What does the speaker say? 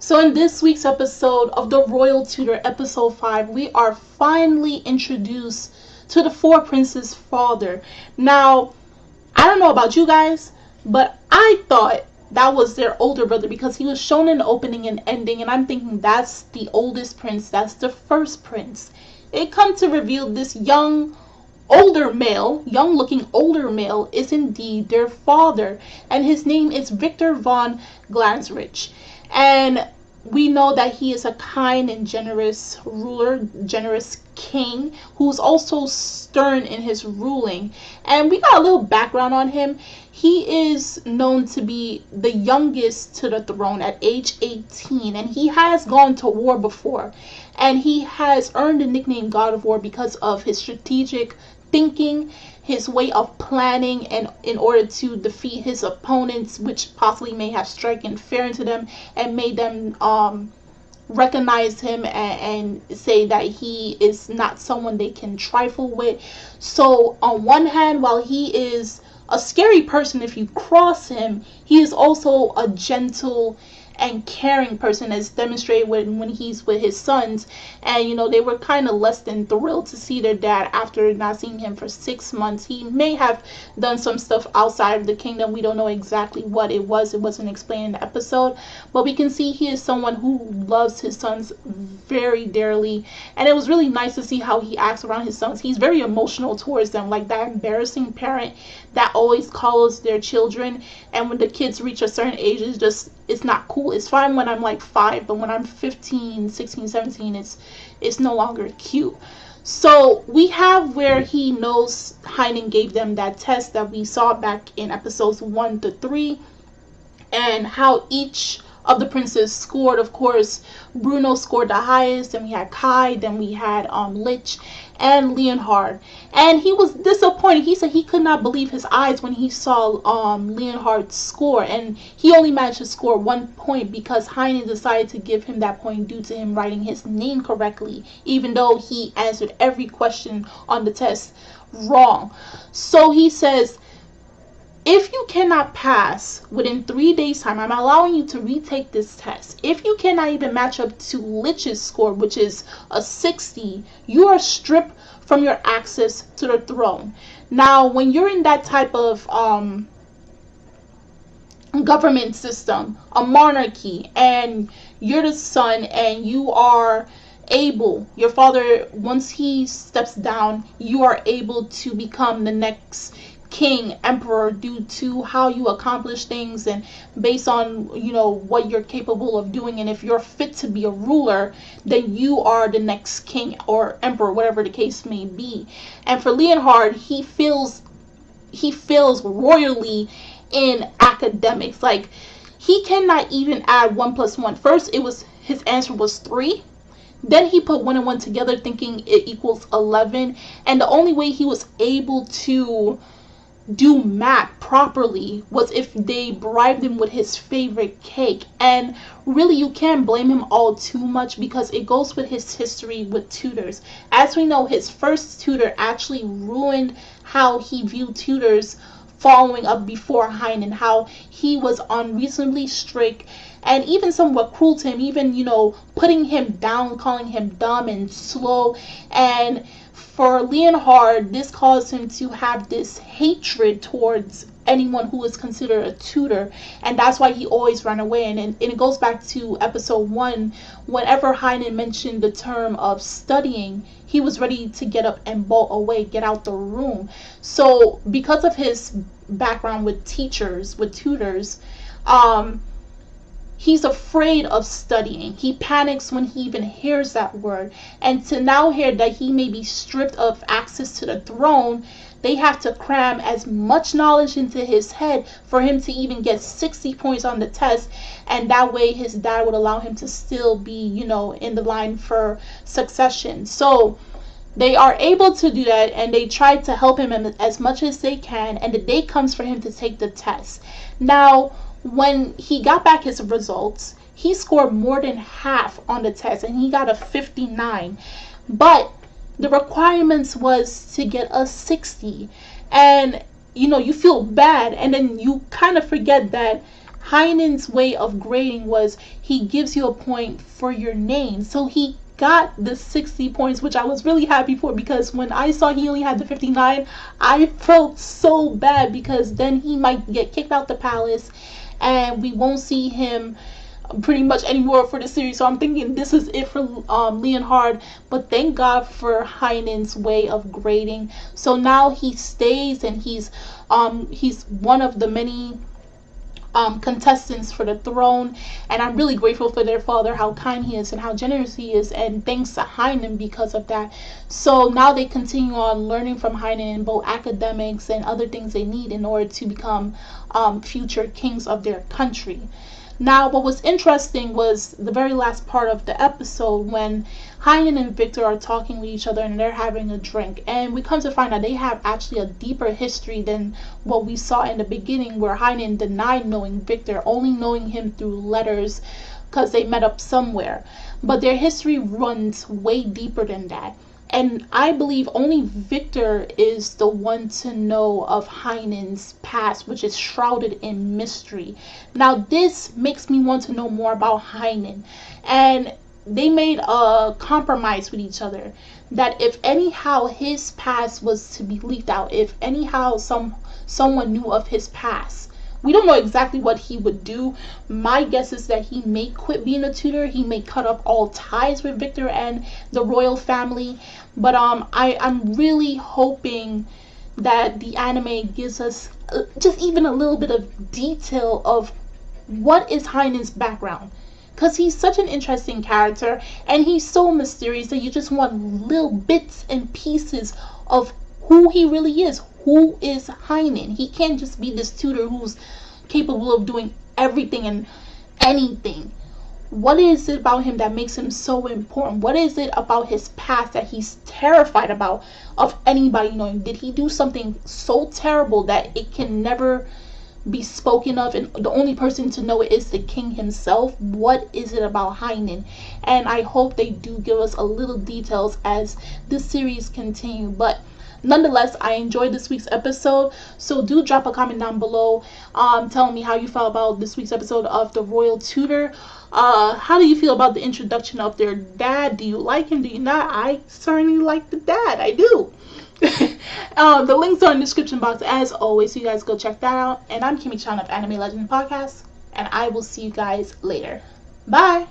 So in this week's episode of The Royal Tutor, episode 5, we are finally introduced to the four princes' father. Now, I don't know about you guys, but I thought that was their older brother because he was shown in the opening and ending, and I'm thinking that's the oldest prince, that's the first prince. It come to reveal this young looking older male is indeed their father, and his name is Viktor von Glanzreich. And we know that he is a kind and generous ruler, generous king, who's also stern in his ruling. And we got a little background on him. He is known to be the youngest to the throne at age 18, and he has gone to war before. And he has earned the nickname God of War because of his strategic thinking, his way of planning, and in order to defeat his opponents, which possibly may have striken fear into them and made them recognize him and say that he is not someone they can trifle with. So on one hand, while he is a scary person if you cross him, he is also a gentle and caring person, as demonstrated when he's with his sons. And they were kind of less than thrilled to see their dad after not seeing him for 6 months. He may have done some stuff outside of the kingdom. We don't know exactly what it was. It wasn't explained in the episode, but we can see he is someone who loves his sons very dearly. And it was really nice to see how he acts around his sons. He's very emotional towards them, like that embarrassing parent that always calls their children, and when the kids reach a certain age, it's not cool. It's fine when I'm like 5, but when I'm 15, 16, 17, it's no longer cute. So we have where he knows Haine gave them that test that we saw back in episodes 1 to 3, and how each of the princes scored. Of course, Bruno scored the highest, then we had Kai, then we had Lich and Leonhard. And he was disappointed. He said he could not believe his eyes when he saw Leonhard's score, and he only managed to score 1 point because Haine decided to give him that point due to him writing his name correctly, even though he answered every question on the test wrong. So he says, if you cannot pass within 3 days' time, I'm allowing you to retake this test. If you cannot even match up to Lich's score, which is a 60, you are stripped from your access to the throne. Now, when you're in that type of government system, a monarchy, and you're the son, and you are able, your father, once he steps down, you are able to become the next king, emperor, due to how you accomplish things and based on what you're capable of doing. And if you're fit to be a ruler, then you are the next king or emperor, whatever the case may be. And for Leonhard, he feels royally in academics. Like, he cannot even add 1 plus 1. First, his answer was 3. Then he put 1 and 1 together thinking it equals 11, and the only way he was able to do math properly was if they bribed him with his favorite cake. And really, you can't blame him all too much because it goes with his history with tutors. As we know, his first tutor actually ruined how he viewed tutors following up before Haine, and how he was unreasonably strict and even somewhat cruel to him, even putting him down, calling him dumb and slow. And for Leonhard, this caused him to have this hatred towards anyone who is considered a tutor, and that's why he always ran away. And it goes back to episode 1. Whenever Haine mentioned the term of studying, he was ready to get up and bolt away, get out the room. So because of his background with tutors, he's afraid of studying. He panics when he even hears that word. And to now hear that he may be stripped of access to the throne, they have to cram as much knowledge into his head for him to even get 60 points on the test. And that way his dad would allow him to still be, in the line for succession. So they are able to do that, and they try to help him as much as they can. And the day comes for him to take the test. Now, when he got back his results, he scored more than half on the test, and he got a 59. But the requirements was to get a 60. And you feel bad, and then you kind of forget that Heinen's way of grading was he gives you a point for your name. So he got the 60 points, which I was really happy for, because when I saw he only had the 59, I felt so bad, because then he might get kicked out the palace and we won't see him pretty much anymore for the series. So I'm thinking this is it for Leonhard, but thank God for Heinen's way of grading. So now he stays, and he's one of the many contestants for the throne, and I'm really grateful for their father, how kind he is and how generous he is, and thanks to Heinen because of that. So now they continue on learning from Heinen in both academics and other things they need in order to become future kings of their country. Now, what was interesting was the very last part of the episode when Heinen and Viktor are talking with each other and they're having a drink. And we come to find out they have actually a deeper history than what we saw in the beginning, where Heinen denied knowing Viktor, only knowing him through letters because they met up somewhere. But their history runs way deeper than that. And I believe only Viktor is the one to know of Heinen's past, which is shrouded in mystery. Now, this makes me want to know more about Heinen. And they made a compromise with each other that if anyhow his past was to be leaked out, if anyhow someone knew of his past, we don't know exactly what he would do. My guess is that he may quit being a tutor. He may cut off all ties with Viktor and the royal family. But I'm really hoping that the anime gives us just even a little bit of detail of what is Heinen's background. Because he's such an interesting character, and he's so mysterious that you just want little bits and pieces of who he really is. Who is Heinen? He can't just be this tutor who's capable of doing everything and anything. What is it about him that makes him so important? What is it about his past that he's terrified about of anybody knowing? Did he do something so terrible that it can never be spoken of, and the only person to know it is the king himself? What is it about Heinen? And I hope they do give us a little details as this series continue. But nonetheless, I enjoyed this week's episode, so do drop a comment down below telling me how you felt about this week's episode of The Royal Tutor. How do you feel about the introduction of their dad? Do you like him? Do you not? I certainly like the dad. I do. The links are in the description box as always, so you guys go check that out. And I'm Kimmy Chan of Anime Legend Podcast, and I will see you guys later. Bye!